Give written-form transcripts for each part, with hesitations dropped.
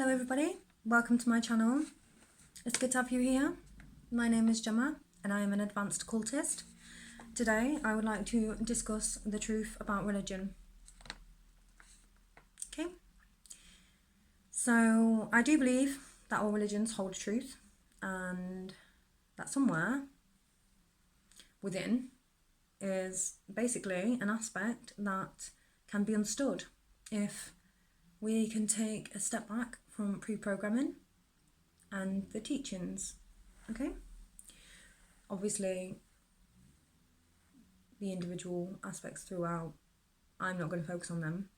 Hello everybody, welcome to my channel. It's good to have you here. My name is Gemma and I am an advanced occultist. Today I would like to discuss the truth about religion. Okay, so I do believe that all religions hold truth and that somewhere within is basically an aspect that can be understood if we can take a step back from pre-programming and the teachings. Okay, obviously the individual aspects throughout, I'm not going to focus on them.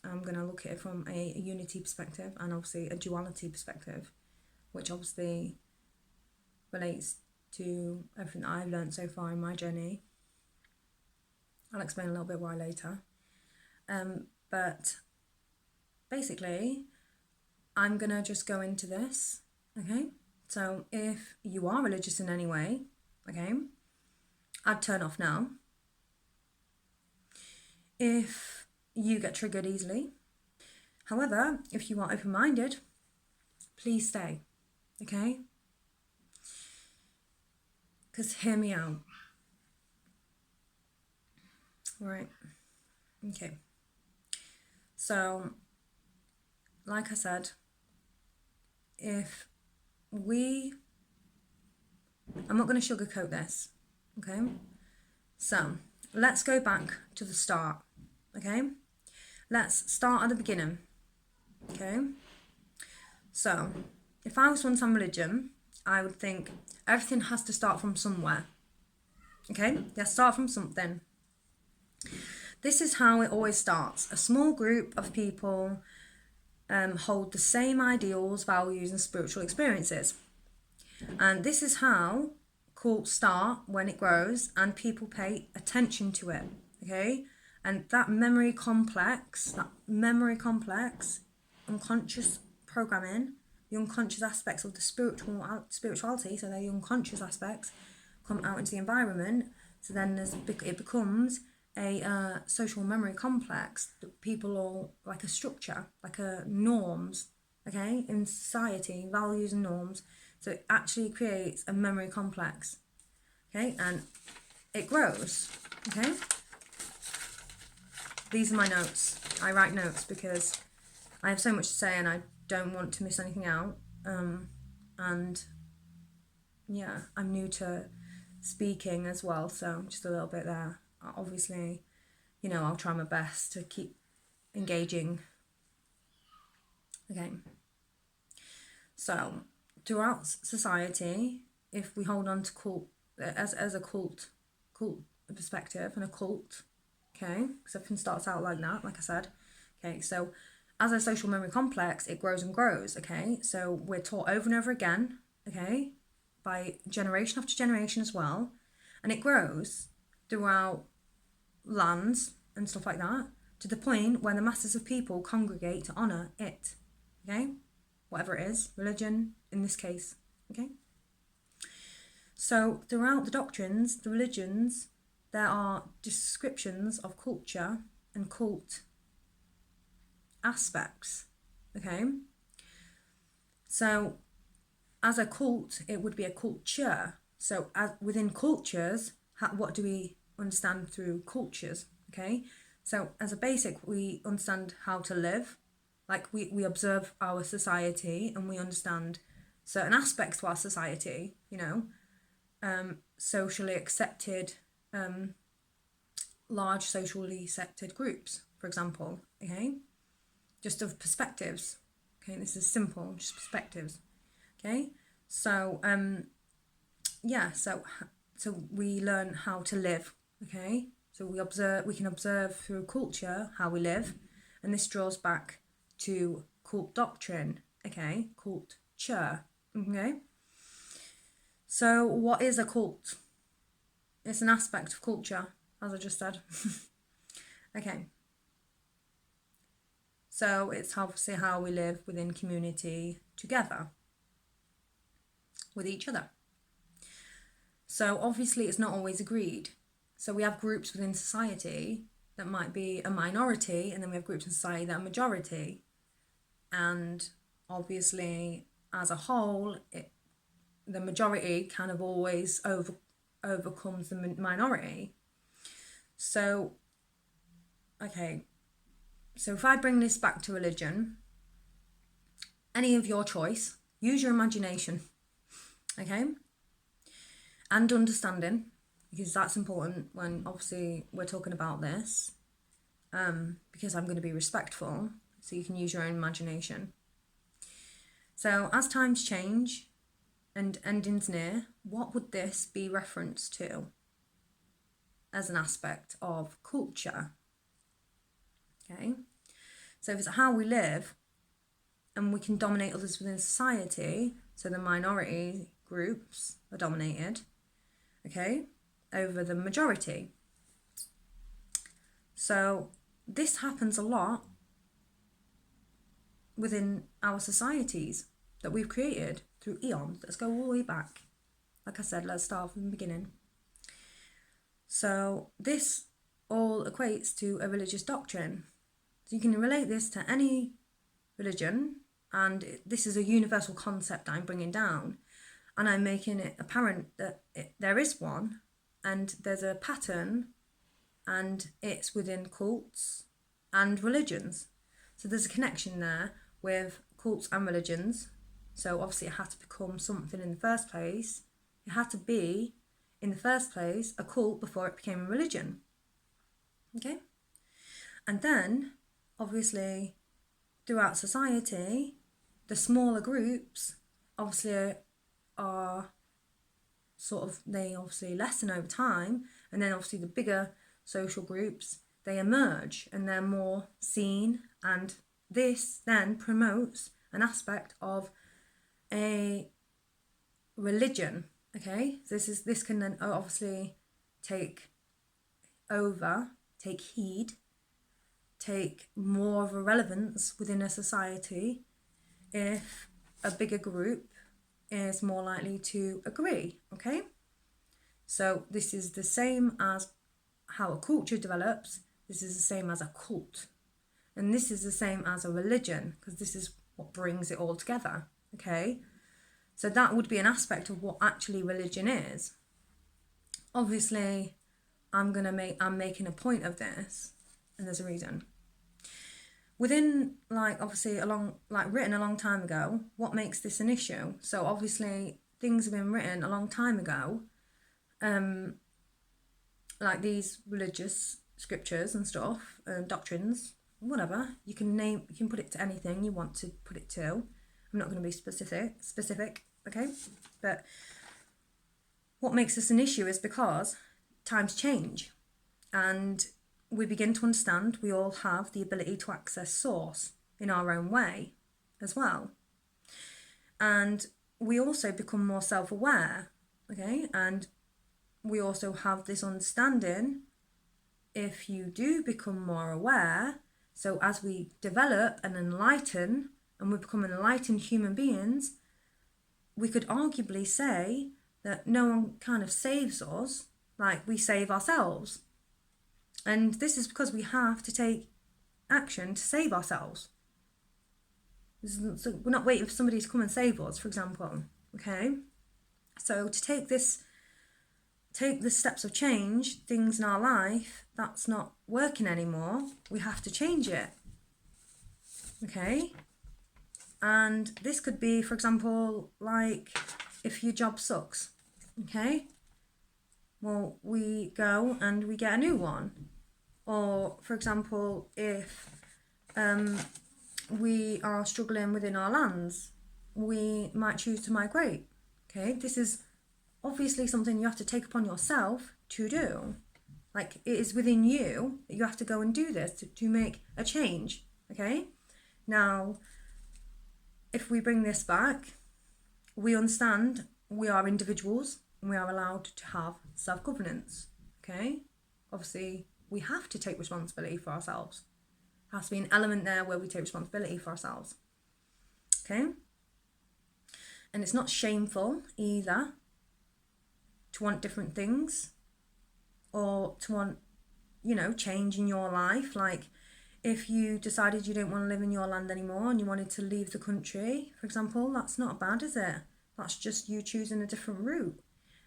I'm going to look at it from a unity perspective and obviously a duality perspective, which obviously relates to everything that I've learned so far in my journey. I'll explain a little bit why later. But basically, I'm going to just go into this, okay? So if you are religious in any way, okay, I'd turn off now. If you get triggered easily. However, if you are open-minded, please stay, okay? Because hear me out. Right, okay. So, like I said, I'm not going to sugarcoat this, okay? So, let's go back to the start, okay? Let's start at the beginning, okay? So, if I was to understand religion, I would think everything has to start from somewhere, okay? Let's start from something. This is how it always starts. A small group of people hold the same ideals, values and spiritual experiences. And this is how cults start when it grows and people pay attention to it, okay? And that memory complex, unconscious programming, the unconscious aspects of the spirituality, so the unconscious aspects come out into the environment. So then it becomes a social memory complex that people all like a structure, like a norms, okay, in society, values and norms. So it actually creates a memory complex, okay, and it grows, okay. These are my notes. I write notes because I have so much to say and I don't want to miss anything out. And yeah, I'm new to speaking as well, so just a little bit there. Obviously, you know, I'll try my best to keep engaging. Okay. So, throughout society, if we hold on to cult as a cult perspective and a cult, okay, because everything starts out like that, like I said. Okay, so as a social memory complex, it grows and grows, okay? So we're taught over and over again, okay, by generation after generation as well, and it grows throughout lands and stuff like that, to the point where the masses of people congregate to honour it, okay? Whatever it is, religion in this case, okay? So throughout the doctrines, the religions, there are descriptions of culture and cult aspects, okay? So as a cult, it would be a culture. So within cultures, what do we understand through cultures, okay? So as a basic, we understand how to live. Like we observe our society and we understand certain aspects to our society, you know, socially accepted, large socially accepted groups, for example, okay? Just of perspectives, okay? This is simple, just perspectives, okay? So, yeah, so we learn how to live, okay? So we can observe through culture how we live, and this draws back to cult doctrine, okay? Culture, okay? So what is a cult? It's an aspect of culture, as I just said. Okay. So it's obviously how we live within community together with each other. So obviously it's not always agreed. So we have groups within society that might be a minority, and then we have groups in society that are majority. And obviously as a whole, the majority kind of always overcomes the minority. So, okay, so if I bring this back to religion, any of your choice, use your imagination, okay? And understanding, because that's important when obviously we're talking about this, because I'm going to be respectful, so you can use your own imagination. So as times change and ending's near, what would this be referenced to as an aspect of culture? Okay, so if it's how we live and we can dominate others within society, so the minority groups are dominated, okay, over the majority. So this happens a lot within our societies that we've created through eons. Let's go all the way back. Like I said, let's start from the beginning. So this all equates to a religious doctrine. So you can relate this to any religion, and this is a universal concept I'm bringing down, and I'm making it apparent that there is one, and there's a pattern, and it's within cults and religions. So there's a connection there with cults and religions. So obviously it had to become something in the first place. It had to be, in the first place, a cult before it became a religion. Okay? And then, obviously, throughout society, the smaller groups obviously are they obviously lessen over time, and then obviously the bigger social groups, they emerge and they're more seen, and this then promotes an aspect of a religion. Okay, this can then obviously take over, take heed, take more of a relevance within a society if a bigger group is more likely to agree. Okay, so this is the same as how a culture develops. This is the same as a cult, and this is the same as a religion, because this is what brings it all together. Okay, so that would be an aspect of what actually religion is. Obviously, I'm making a point of this, and there's a reason. Within, obviously written a long time ago, what makes this an issue? So obviously things have been written a long time ago, like these religious scriptures and stuff, doctrines, whatever. You can put it to anything you want to put it to. I'm not going to be specific, okay? But what makes this an issue is because times change, and we begin to understand we all have the ability to access source in our own way as well. And we also become more self-aware, okay? And we also have this understanding, if you do become more aware, so as we develop and enlighten, and we become enlightened human beings, we could arguably say that no one kind of saves us like we save ourselves. And this is because we have to take action to save ourselves. So we're not waiting for somebody to come and save us, for example. Okay? So to take the steps of change, things in our life, that's not working anymore. We have to change it. Okay? And this could be, for example, like if your job sucks. Okay? Well, we go and we get a new one. Or, for example, if we are struggling within our lands, we might choose to migrate. Okay, this is obviously something you have to take upon yourself to do. Like, it is within you that you have to go and do this to make a change. Okay, now, if we bring this back, we understand we are individuals and we are allowed to have self-governance. Okay, obviously, we have to take responsibility for ourselves. There has to be an element there where we take responsibility for ourselves. Okay? And it's not shameful either to want different things or to want, change in your life. Like, if you decided you don't want to live in your land anymore and you wanted to leave the country, for example, that's not bad, is it? That's just you choosing a different route.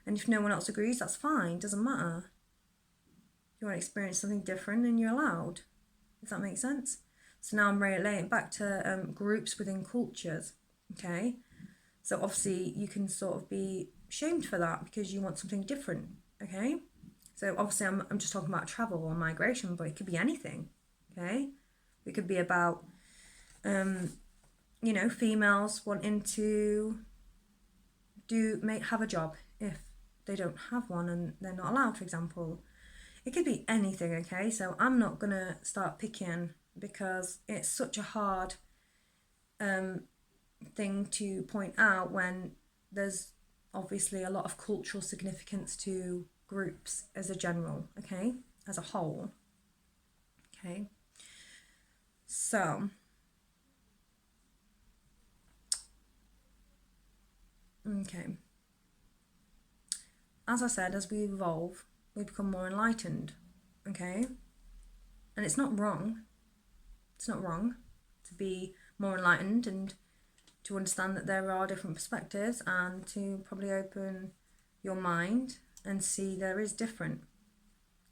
And if no one else agrees, that's fine, doesn't matter. If you want to experience something different, then you're allowed. Does that make sense? So now I'm relating back to groups within cultures, okay? So obviously you can sort of be shamed for that because you want something different, okay? So obviously I'm just talking about travel or migration, but it could be anything, okay? It could be about, you know, females wanting to have a job if they don't have one and they're not allowed, for example. It could be anything, okay? So I'm not going to start picking because it's such a hard thing to point out when there's obviously a lot of cultural significance to groups as a general, okay? As a whole, okay? So, okay. As I said, as we evolve, we become more enlightened, okay? And it's not wrong. It's not wrong to be more enlightened and to understand that there are different perspectives and to probably open your mind and see there is different,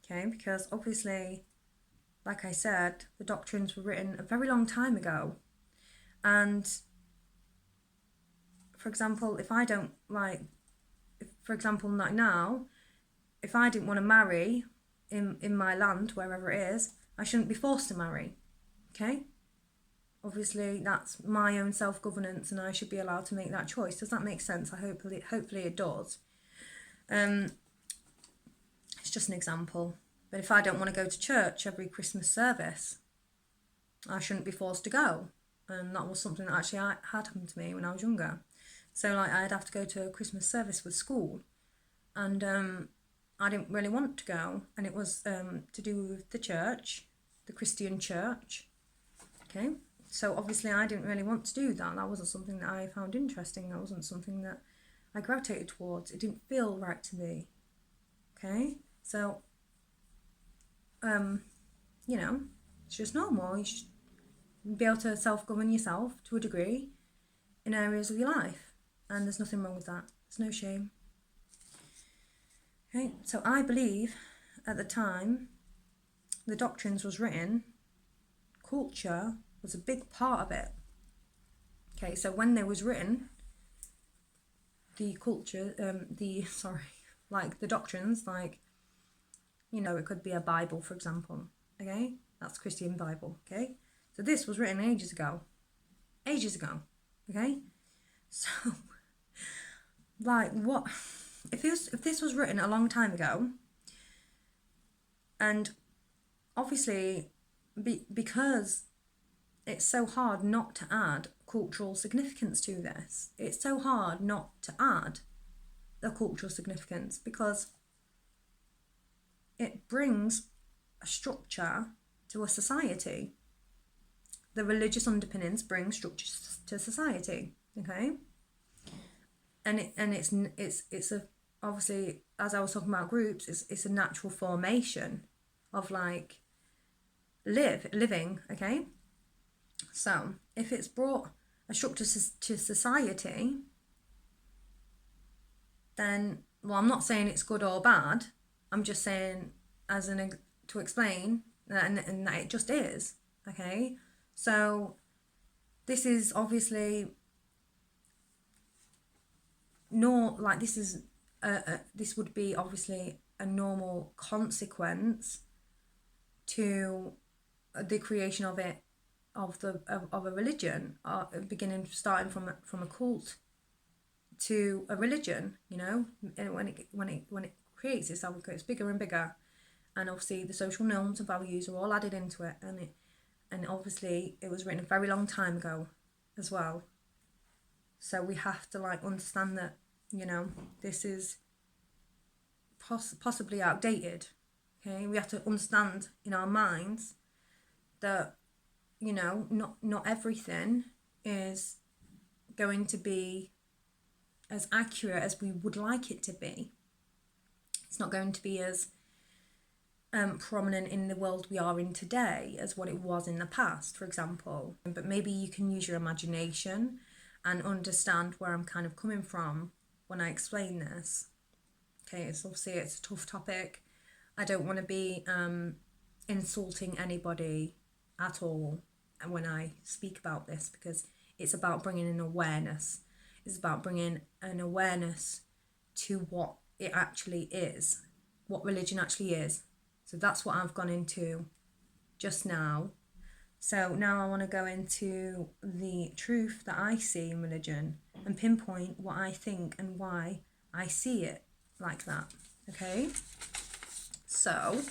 okay? Because obviously, like I said, the doctrines were written a very long time ago. And for example, if I don't like, for example, like now, if I didn't want to marry in my land, wherever it is, I shouldn't be forced to marry, okay? Obviously, that's my own self-governance and I should be allowed to make that choice. Does that make sense? Hopefully it does. It's just an example. But if I don't want to go to church every Christmas service, I shouldn't be forced to go. And that was something that actually had happened to me when I was younger. So like I'd have to go to a Christmas service with school. And I didn't really want to go. And it was to do with the church, the Christian church. Okay. So obviously I didn't really want to do that. That wasn't something that I found interesting. That wasn't something that I gravitated towards. It didn't feel right to me. Okay. So, you know, it's just normal. You should be able to self-govern yourself to a degree in areas of your life. And there's nothing wrong with that. There's no shame. Okay, so I believe at the time the doctrines was written, culture was a big part of it. Okay, so when they was written, the culture, like the doctrines, like, you know, it could be a Bible, for example, okay? That's Christian Bible, okay? So this was written ages ago, okay? So, like, what, if this was written a long time ago, and obviously, because it's so hard not to add cultural significance to this, it's so hard not to add the cultural significance because it brings a structure to a society. The religious underpinnings bring structure to society, okay? And it's a, obviously, as I was talking about groups, it's a natural formation of like living, okay? So if it's brought a structure to society, then, well, I'm not saying it's good or bad. I'm just saying to explain and that it just is, okay? So this is obviously this would be obviously a normal consequence to the creation of it, of a religion, starting from a cult to a religion, you know, and when it creates itself, it gets bigger and bigger, and obviously the social norms and values are all added into it, and obviously it was written a very long time ago as well. So we have to like understand that, you know, this is possibly outdated. Okay, we have to understand in our minds that, you know, not everything is going to be as accurate as we would like it to be. It's not going to be as prominent in the world we are in today as what it was in the past, for example. But maybe you can use your imagination and understand where I'm kind of coming from when I explain this. Okay, it's a tough topic. I don't want to be insulting anybody at all when I speak about this, because it's about bringing an awareness. It's about bringing an awareness to what it actually is, what religion actually is. So that's what I've gone into just now. So now I want to go into the truth that I see in religion and pinpoint what I think and why I see it like that. Okay? So,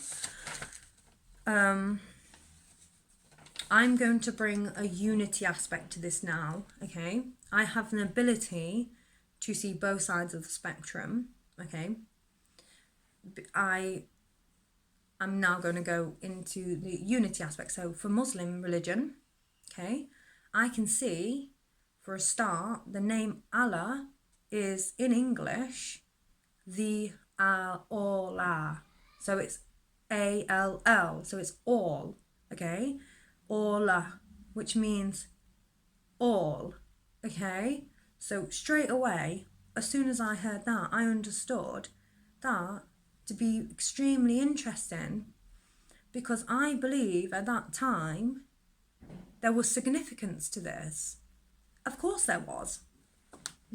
I'm going to bring a unity aspect to this now. Okay? I have an ability to see both sides of the spectrum. Okay? I'm now going to go into the unity aspect. So for Muslim religion, okay, I can see, for a start, the name Allah is in English the Allah. So it's A-L-L. So it's all, okay? Allah, which means all, okay? So straight away, as soon as I heard that, I understood that to be extremely interesting, because I believe at that time there was significance to this. Of course there was.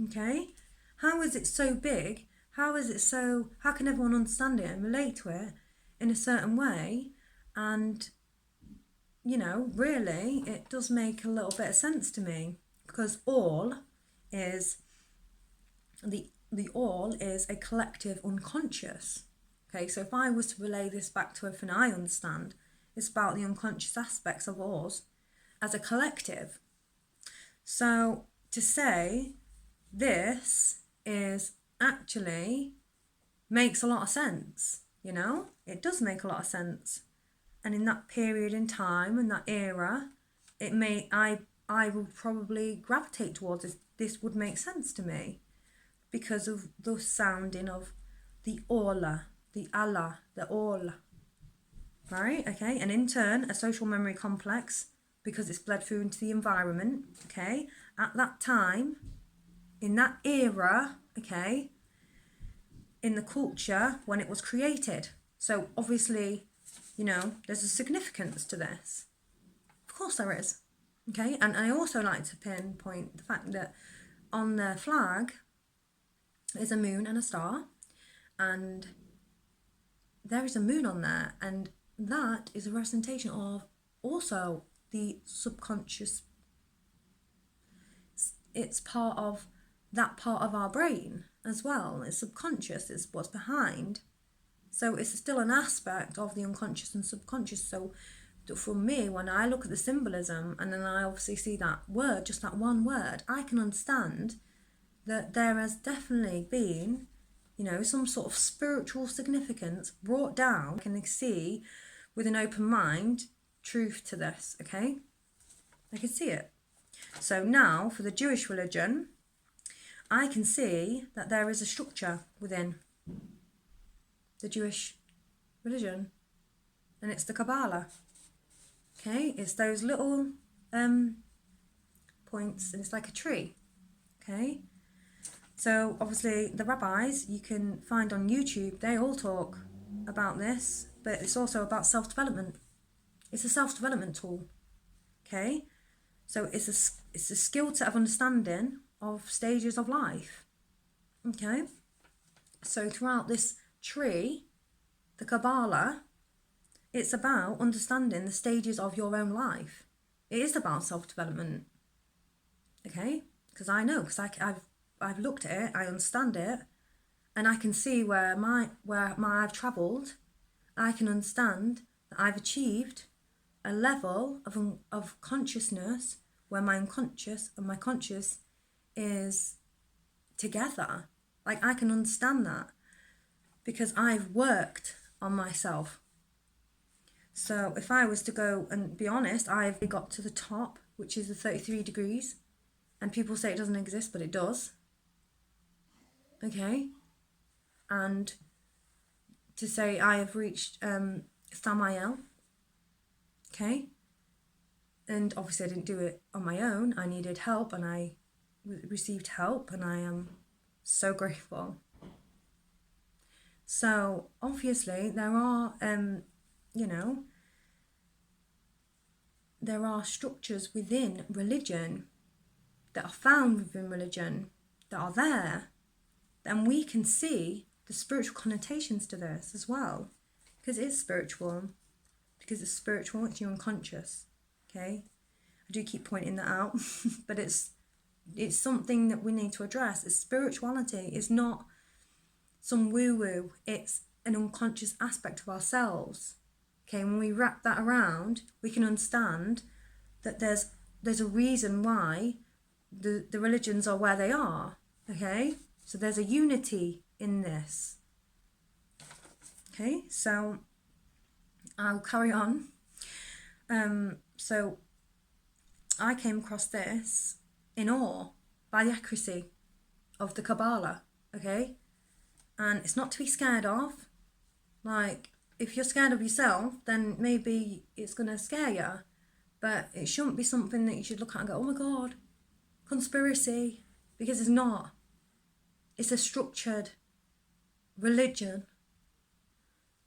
Okay? How is it so big? How can everyone understand it and relate to it in a certain way? And, really, it does make a little bit of sense to me, because all is the all is a collective unconscious. Okay, so if I was to relay this back to everything I understand, it's about the unconscious aspects of us as a collective. So to say this is actually makes a lot of sense, It does make a lot of sense. And in that period in time, in that era, I would probably gravitate towards this. This would make sense to me because of the sounding of the Allah, the Allah, the all. Right, okay, and in turn, a social memory complex, because it's bled through into the environment, okay, at that time, in that era, okay, in the culture when it was created. So obviously, there's a significance to this. Of course there is, okay, and I also like to pinpoint the fact that on the flag is a moon and a star, and there is a moon on there, and that is a representation of also the subconscious. It's part of that part of our brain as well. It's subconscious, it's what's behind. So it's still an aspect of the unconscious and subconscious. So for me, when I look at the symbolism and then I obviously see that word, just that one word, I can understand that there has definitely been some sort of spiritual significance brought down. I can see with an open mind truth to this, okay? I can see it. So now for the Jewish religion, I can see that there is a structure within the Jewish religion, and it's the Kabbalah, okay? It's those little points, and it's like a tree, okay? So obviously the rabbis you can find on YouTube, they all talk about this, but it's also about self-development. It's a self-development tool, okay? So it's a skill set of understanding of stages of life, okay? So throughout this tree, the Kabbalah, it's about understanding the stages of your own life. It is about self-development, okay? Because I know, because I've looked at it, I understand it, and I can see where I've travelled. I can understand that I've achieved a level of consciousness where my unconscious and my conscious is together. Like, I can understand that because I've worked on myself. So if I was to go and be honest, I've got to the top, which is the 33 degrees, and people say it doesn't exist, but it does. Okay? And to say I have reached Samael, okay? And obviously I didn't do it on my own. I needed help, and I received help, and I am so grateful. So obviously there are, you know, there are structures within religion that are found within religion that are there, and we can see the spiritual connotations to this as well, because it is spiritual, because it's spiritual, it's your unconscious, okay? I do keep pointing that out, but it's something that we need to address. It's spirituality. It's not some woo-woo. It's an unconscious aspect of ourselves. Okay, when we wrap that around, we can understand that there's a reason why the religions are where they are. Okay, so there's a unity in this. Okay, so I'll carry on. So I came across this in awe by the accuracy of the Kabbalah, okay? And it's not to be scared of. Like, if you're scared of yourself, then maybe it's going to scare you. But it shouldn't be something that you should look at and go, oh my God, conspiracy. Because it's not. It's a structured religion.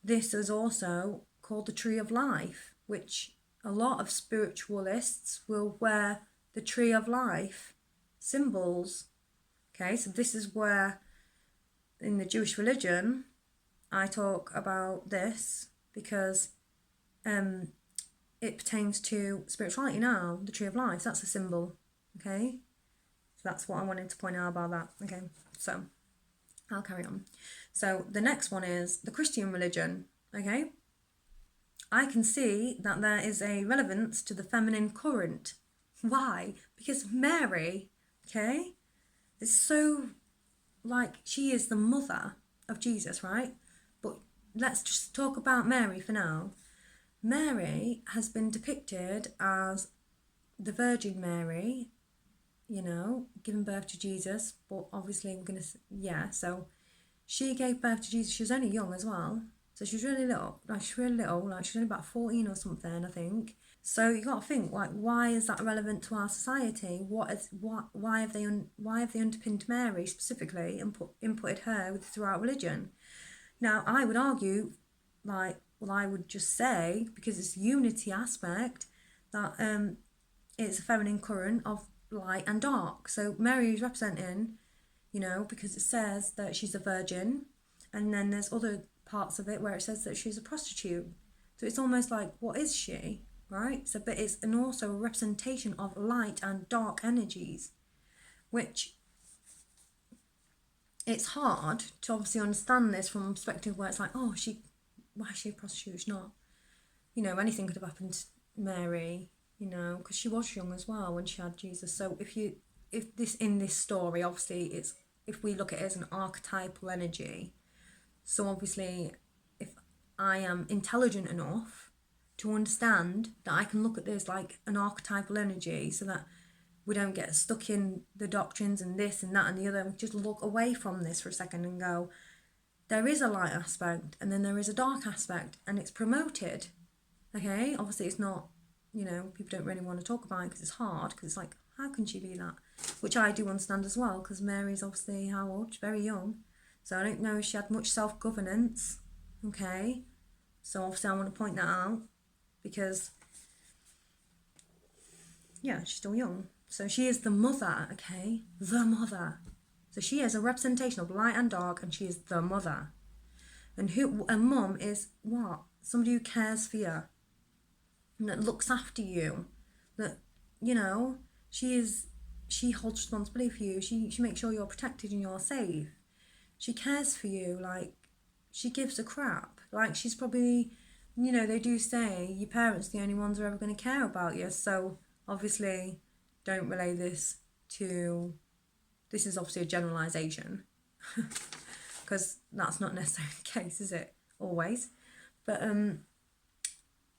This is also called the Tree of Life, which a lot of spiritualists will wear the Tree of Life symbols. Okay, so this is where in the Jewish religion I talk about this, because it pertains to spirituality now, the Tree of Life. That's a symbol. Okay, so that's what I wanted to point out about that. Okay, so I'll carry on. So the next one is the Christian religion. Okay, I can see that there is a relevance to the feminine current. Why? Because Mary, okay, is so, like, she is the mother of Jesus, right? But let's just talk about Mary for now. Mary has been depicted as the Virgin Mary, you know, giving birth to Jesus. But obviously we're going to, so she gave birth to Jesus. She was only young as well. So she was really little, she was only about 14 or something, I think. So you got to think, like, why is that relevant to our society? Why have they underpinned Mary specifically and inputted her throughout religion? Now, I would argue, I would just say, because it's the unity aspect, that it's a feminine current of light and dark. So Mary is representing, you know, because it says that she's a virgin, and then there's other parts of it where it says that she's a prostitute. So it's almost like, what is she, right? So, but it's also a representation of light and dark energies, which it's hard to obviously understand this from a perspective where it's like, oh, why is she a prostitute? She's not, you know, anything could have happened to Mary, you know, because she was young as well when she had Jesus. So if this in this story, obviously it's, if we look at it as an archetypal energy, so obviously if I am intelligent enough to understand that I can look at this like an archetypal energy, so that we don't get stuck in the doctrines and this and that and the other, and just look away from this for a second and go, there is a light aspect and then there is a dark aspect, and it's promoted. Okay, obviously it's not, you know, people don't really want to talk about it because it's hard, because it's like, how can she be that? Which I do understand as well, because Mary's obviously how old? She's very young. So I don't know if she had much self-governance. Okay, so obviously I want to point that out, because yeah, she's still young. So she is the mother, okay? The mother. So she is a representation of light and dark, and she is the mother. And mum is what? Somebody who cares for you, and that looks after you. That, you know, she holds responsibility for you. She makes sure you're protected and you're safe. She cares for you, like, she gives a crap. Like, she's probably, you know, they do say your parents are the only ones who are ever going to care about you. So obviously don't relay this to, this is obviously a generalisation, because that's not necessarily the case, is it? Always. But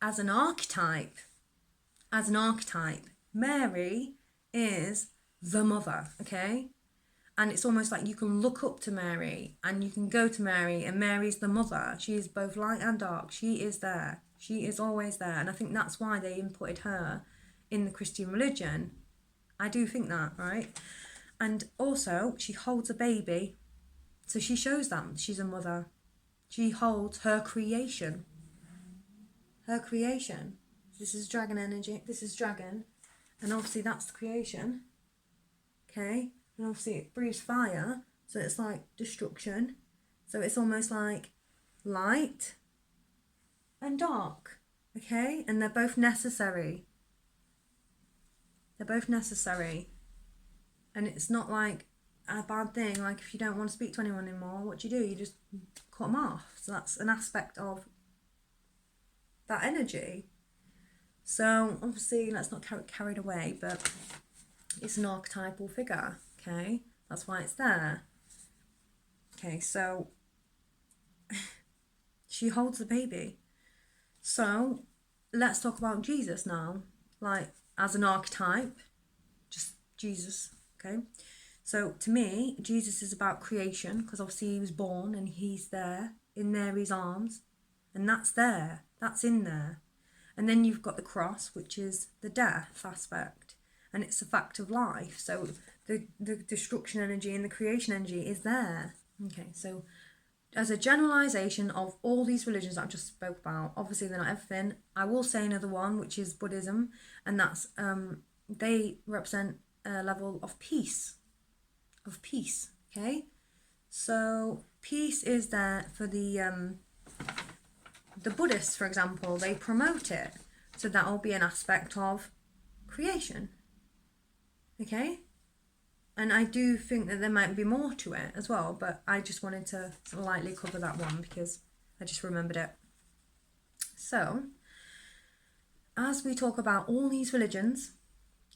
as an archetype, Mary is the mother, okay? And it's almost like you can look up to Mary and you can go to Mary, and Mary's the mother. She is both light and dark. She is there. She is always there. And I think that's why they inputted her in the Christian religion. I do think that, right? And also, she holds a baby. So she shows them she's a mother. She holds her creation. Her creation. This is dragon energy. This is dragon. And obviously that's the creation. Okay? And obviously it breathes fire. So it's like destruction. So it's almost like light and dark. Okay? And they're both necessary. They're both necessary. And it's not like a bad thing. Like if you don't want to speak to anyone anymore, what do? You just cut them off. So that's an aspect of that energy. So obviously let's not get carried away, but it's an archetypal figure, okay? That's why it's there. Okay, so she holds the baby. So let's talk about Jesus now, like as an archetype, just Jesus, okay? So to me, Jesus is about creation, because obviously he was born and he's there in Mary's arms, and that's there, that's in there. And then you've got the cross, which is the death aspect, and it's a fact of life. So the destruction energy and the creation energy is there. Okay, so as a generalization of all these religions that I've just spoke about, obviously they're not everything. I will say another one, which is Buddhism, and that's they represent a level of peace. Okay, so peace is there for the Buddhists, for example. They promote it, so that will be an aspect of creation. Okay, and I do think that there might be more to it as well, but I just wanted to lightly cover that one because I just remembered it. So as we talk about all these religions,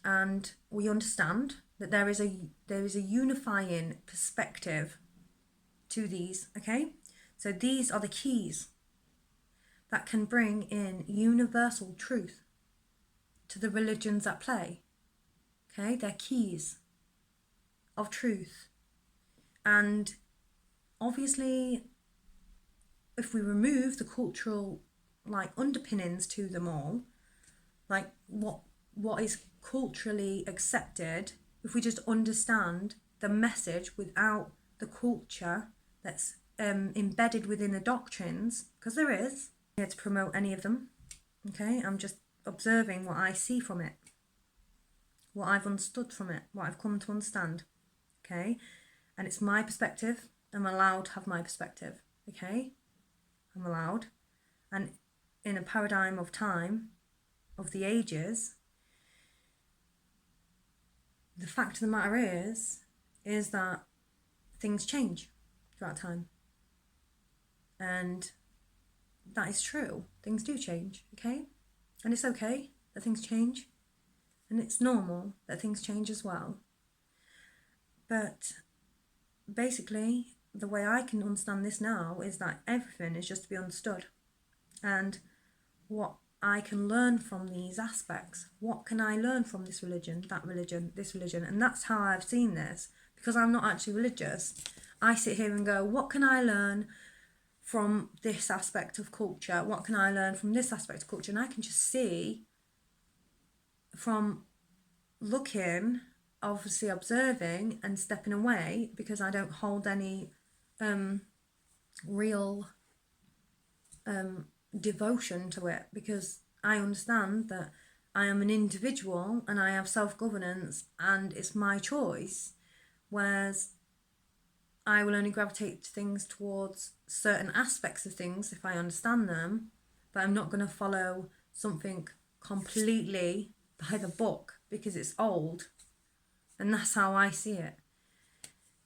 and we understand that there is a unifying perspective to these, okay? So these are the keys that can bring in universal truth to the religions at play, okay? They're keys of truth. And obviously, if we remove the cultural like underpinnings to them all, like what is culturally accepted, if we just understand the message without the culture that's embedded within the doctrines, because there is, I'm here to promote any of them, okay? I'm just observing what I see from it, what I've understood from it, what I've come to understand, okay? And it's my perspective. I'm allowed to have my perspective, okay? I'm allowed. And in a paradigm of time, of the ages, the fact of the matter is that things change throughout time. And that is true. Things do change, okay? And it's okay that things change. And it's normal that things change as well. But basically, the way I can understand this now is that everything is just to be understood. And what I can learn from these aspects. What can I learn from this religion, that religion, this religion? And that's how I've seen this. Because I'm not actually religious, I sit here and go, what can I learn from this aspect of culture? What can I learn from this aspect of culture? And I can just see from looking, obviously observing and stepping away, because I don't hold any real devotion to it, because I understand that I am an individual and I have self-governance and it's my choice, whereas I will only gravitate to things towards certain aspects of things if I understand them, but I'm not going to follow something completely by the book because it's old. And that's how I see it.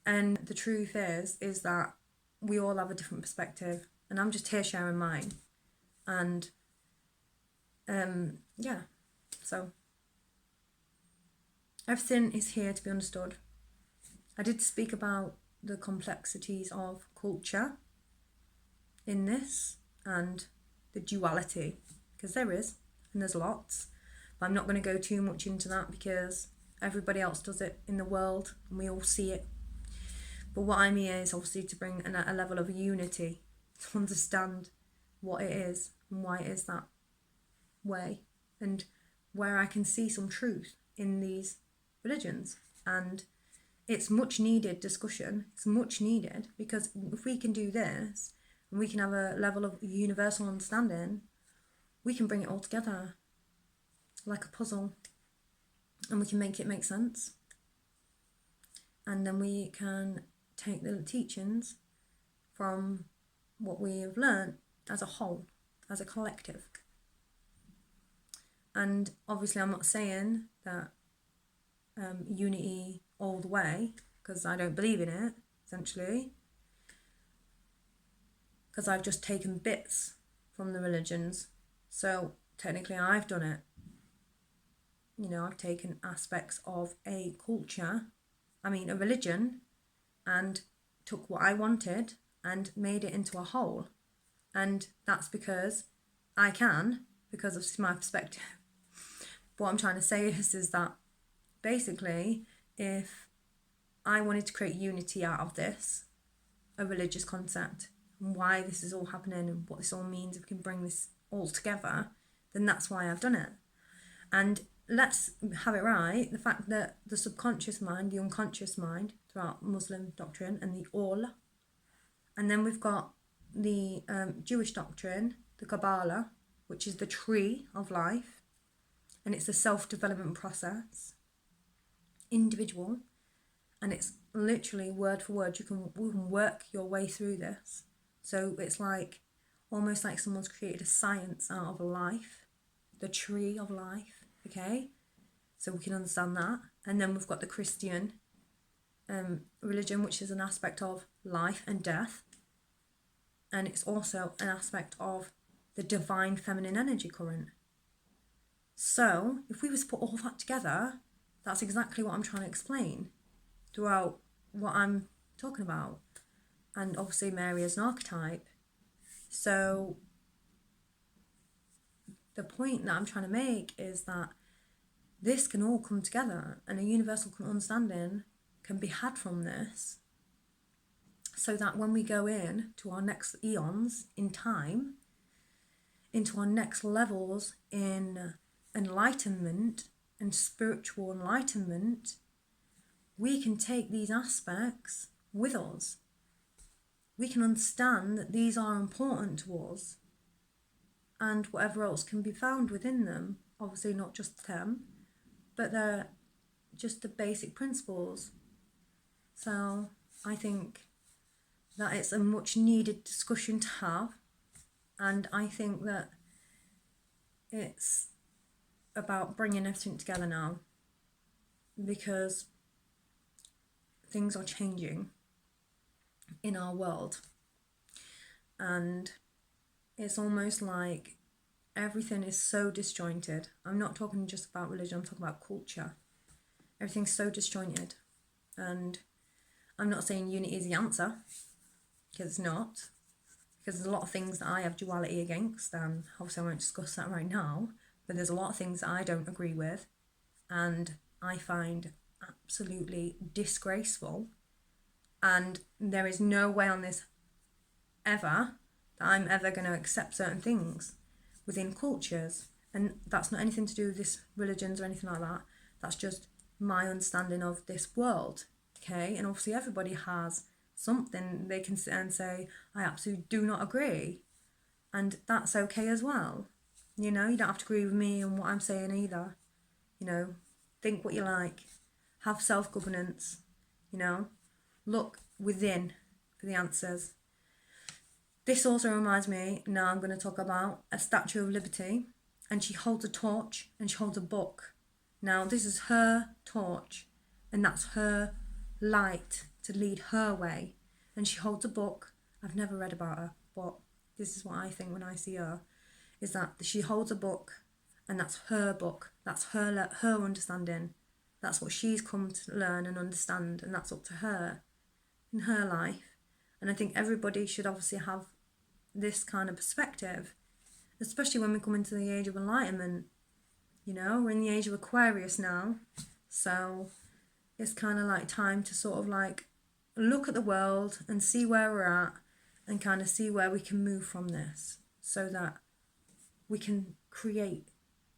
And the truth is that we all have a different perspective, and I'm just here sharing mine. And yeah, so everything is here to be understood. I did speak about the complexities of culture in this and the duality, because there is, and there's lots, but I'm not going to go too much into that because everybody else does it in the world and we all see it. But what I'm here is obviously to bring a level of unity, to understand what it is and why it is that way, and where I can see some truth in these religions. And it's much needed discussion. It's much needed, because if we can do this and we can have a level of universal understanding, we can bring it all together like a puzzle, and we can make it make sense. And then we can take the teachings from what we have learned as a whole, as a collective. And obviously I'm not saying that unity all the way, because I don't believe in it, essentially, because I've just taken bits from the religions. So technically I've done it. You know, I've taken aspects of a culture, a religion, and took what I wanted and made it into a whole. And that's because I can, because of my perspective. What I'm trying to say is that basically, if I wanted to create unity out of this, a religious concept, and why this is all happening and what this all means, if we can bring this all together, then that's why I've done it. And let's have it right, the fact that the subconscious mind, the unconscious mind, throughout Muslim doctrine, and the all, and then we've got the Jewish doctrine, the Kabbalah, which is the tree of life, and it's a self-development process, individual, and it's literally word for word. You can work your way through this. So it's like, almost like someone's created a science out of a life, the tree of life, okay? So we can understand that. And then we've got the Christian religion, which is an aspect of life and death. And it's also an aspect of the divine feminine energy current. So if we was to put all that together, that's exactly what I'm trying to explain throughout what I'm talking about. And obviously Mary as an archetype. So the point that I'm trying to make is that this can all come together, and a universal understanding can be had from this, so that when we go in to our next eons in time, into our next levels in enlightenment and spiritual enlightenment, we can take these aspects with us. We can understand that these are important to us, and whatever else can be found within them, obviously not just them, but they're just the basic principles. So I think that it's a much needed discussion to have, and I think that it's about bringing everything together now, because things are changing in our world, and it's almost like everything is so disjointed. I'm not talking just about religion, I'm talking about culture. Everything's so disjointed, and I'm not saying unity is the answer, because it's not, because there's a lot of things that I have duality against, and obviously I won't discuss that right now, but there's a lot of things that I don't agree with, and I find absolutely disgraceful, and there is no way on this ever that I'm ever going to accept certain things within cultures. And that's not anything to do with this religions or anything like that. That's just my understanding of this world, okay? And obviously everybody has something they can sit and say, I absolutely do not agree, and that's okay as well. You know, you don't have to agree with me and what I'm saying either. You know, think what you like, have self-governance, you know, look within for the answers. This also reminds me, now I'm going to talk about a Statue of Liberty, and she holds a torch and she holds a book. Now this is her torch, and that's her light to lead her way, and she holds a book. I've never read about her, but this is what I think when I see her, is that she holds a book, and that's her book, that's her understanding, that's what she's come to learn and understand, and that's up to her in her life. And I think everybody should obviously have this kind of perspective, especially when we come into the age of enlightenment. You know, we're in the age of Aquarius now, so it's kind of like time to sort of like look at the world and see where we're at and kind of see where we can move from this so that we can create.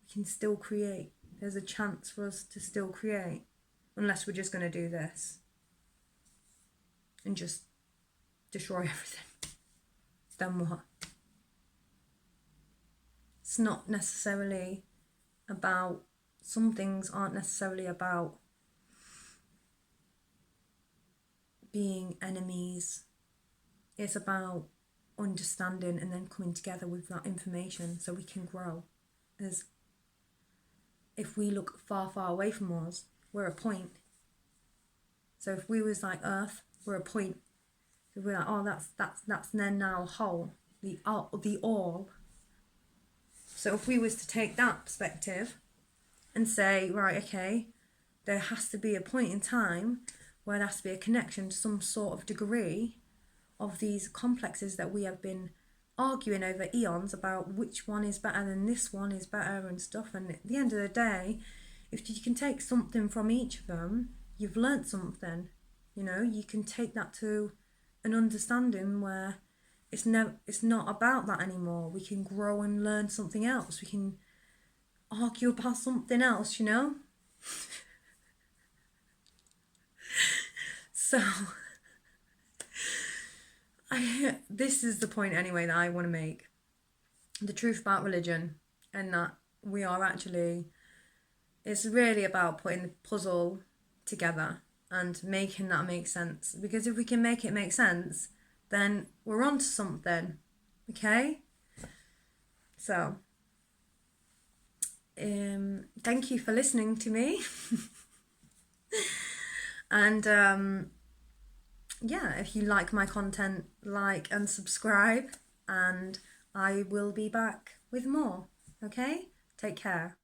We can still create. There's a chance for us to still create, unless we're just going to do this and just destroy everything. Then what? It's not necessarily about, some things aren't necessarily about being enemies. It's about understanding and then coming together with that information so we can grow. As if we look far, far away from us, we're a point. So if we was like Earth, we're a point. So we're like, oh, that's then now a whole, the all. So if we was to take that perspective and say, right, okay, there has to be a point in time where there has to be a connection to some sort of degree of these complexes that we have been arguing over eons about which one is better than this one is better and stuff. And at the end of the day, if you can take something from each of them, you've learnt something. You know, you can take that to an understanding where it's not about that anymore. We can grow and learn something else. We can argue about something else, you know? So this is the point anyway that I want to make. The truth about religion, and that we are actually, it's really about putting the puzzle together and making that make sense. Because if we can make it make sense, then we're on to something, okay? So, thank you for listening to me. And yeah, if you like my content, like and subscribe, and I will be back with more, okay? Take care.